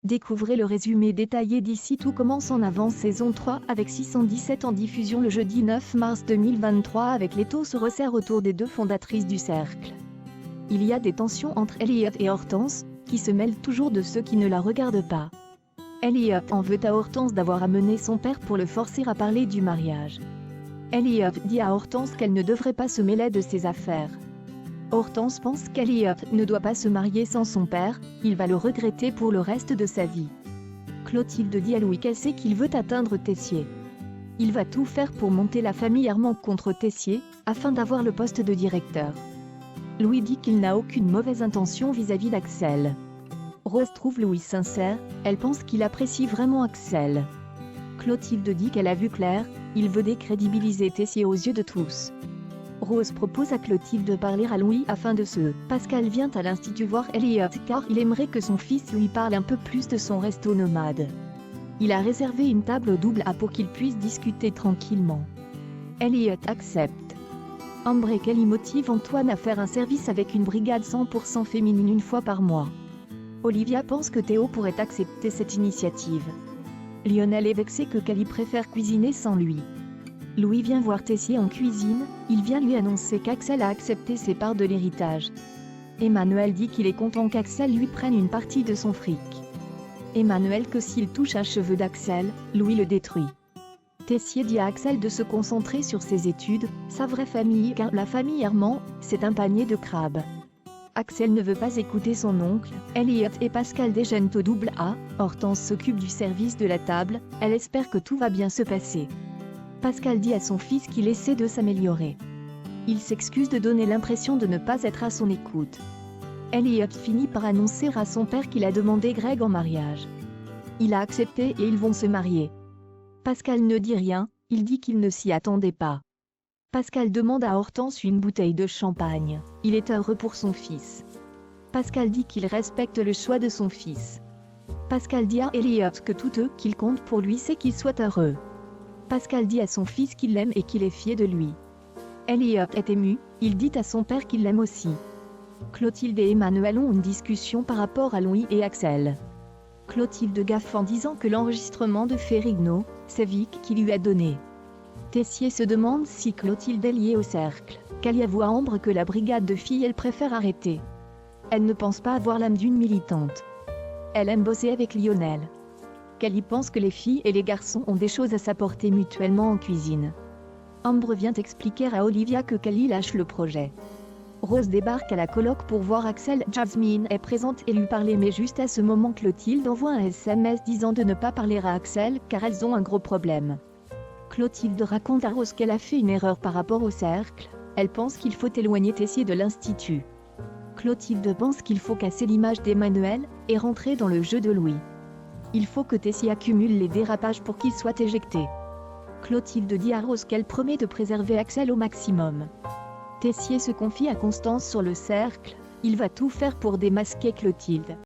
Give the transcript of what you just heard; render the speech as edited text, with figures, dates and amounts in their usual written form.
Découvrez le résumé détaillé d'ici. Tout commence en avance saison 3 avec 617 en diffusion le jeudi 9 mars 2023 avec l'étau se resserre autour des deux fondatrices du cercle. Il y a des tensions entre Elliot et Hortense, qui se mêlent toujours de ceux qui ne la regardent pas. Elliot en veut à Hortense d'avoir amené son père pour le forcer à parler du mariage. Elliot dit à Hortense qu'elle ne devrait pas se mêler de ses affaires. Hortense pense qu'Elliot ne doit pas se marier sans son père, il va le regretter pour le reste de sa vie. Clotilde dit à Louis qu'elle sait qu'il veut atteindre Tessier. Il va tout faire pour monter la famille Armand contre Tessier, afin d'avoir le poste de directeur. Louis dit qu'il n'a aucune mauvaise intention vis-à-vis d'Axel. Rose trouve Louis sincère, elle pense qu'il apprécie vraiment Axel. Clotilde dit qu'elle a vu clair, il veut décrédibiliser Tessier aux yeux de tous. Rose propose à Clotilde de parler à Louis afin de se... Pascal vient à l'institut voir Elliot car il aimerait que son fils lui parle un peu plus de son resto nomade. Il a réservé une table au double A pour qu'ils puissent discuter tranquillement. Elliot accepte. Ambre et Kelly motivent Antoine à faire un service avec une brigade 100% féminine une fois par mois. Olivia pense que Théo pourrait accepter cette initiative. Lionel est vexé que Kelly préfère cuisiner sans lui. Louis vient voir Tessier en cuisine, il vient lui annoncer qu'Axel a accepté ses parts de l'héritage. Emmanuel dit qu'il est content qu'Axel lui prenne une partie de son fric. Emmanuel que s'il touche un cheveu d'Axel, Louis le détruit. Tessier dit à Axel de se concentrer sur ses études, sa vraie famille car la famille Armand, c'est un panier de crabes. Axel ne veut pas écouter son oncle, Elliot et Pascal déjeunent au double A, Hortense s'occupe du service de la table, elle espère que tout va bien se passer. Pascal dit à son fils qu'il essaie de s'améliorer. Il s'excuse de donner l'impression de ne pas être à son écoute. Elliot finit par annoncer à son père qu'il a demandé Greg en mariage. Il a accepté et ils vont se marier. Pascal ne dit rien, il dit qu'il ne s'y attendait pas. Pascal demande à Hortense une bouteille de champagne, il est heureux pour son fils. Pascal dit qu'il respecte le choix de son fils. Pascal dit à Elliot que tout ce qu'il compte pour lui c'est qu'il soit heureux. Pascal dit à son fils qu'il l'aime et qu'il est fier de lui. Elliot est ému, il dit à son père qu'il l'aime aussi. Clotilde et Emmanuel ont une discussion par rapport à Louis et Axel. Clotilde gaffe en disant que l'enregistrement de Ferrigno, c'est Vic qui lui a donné. Tessier se demande si Clotilde est liée au cercle, qu'elle y avoue à Ambre que la brigade de filles elle préfère arrêter. Elle ne pense pas avoir l'âme d'une militante. Elle aime bosser avec Lionel. Kelly pense que les filles et les garçons ont des choses à s'apporter mutuellement en cuisine. Ambre vient expliquer à Olivia que Kelly lâche le projet. Rose débarque à la coloc pour voir Axel. Jasmine est présente et lui parler mais juste à ce moment Clotilde envoie un SMS disant de ne pas parler à Axel car elles ont un gros problème. Clotilde raconte à Rose qu'elle a fait une erreur par rapport au cercle, elle pense qu'il faut éloigner Tessier de l'institut. Clotilde pense qu'il faut casser l'image d'Emmanuel et rentrer dans le jeu de Louis. Il faut que Tessier accumule les dérapages pour qu'il soit éjecté. Clotilde dit à Rose qu'elle promet de préserver Axel au maximum. Tessier se confie à Constance sur le cercle, il va tout faire pour démasquer Clotilde.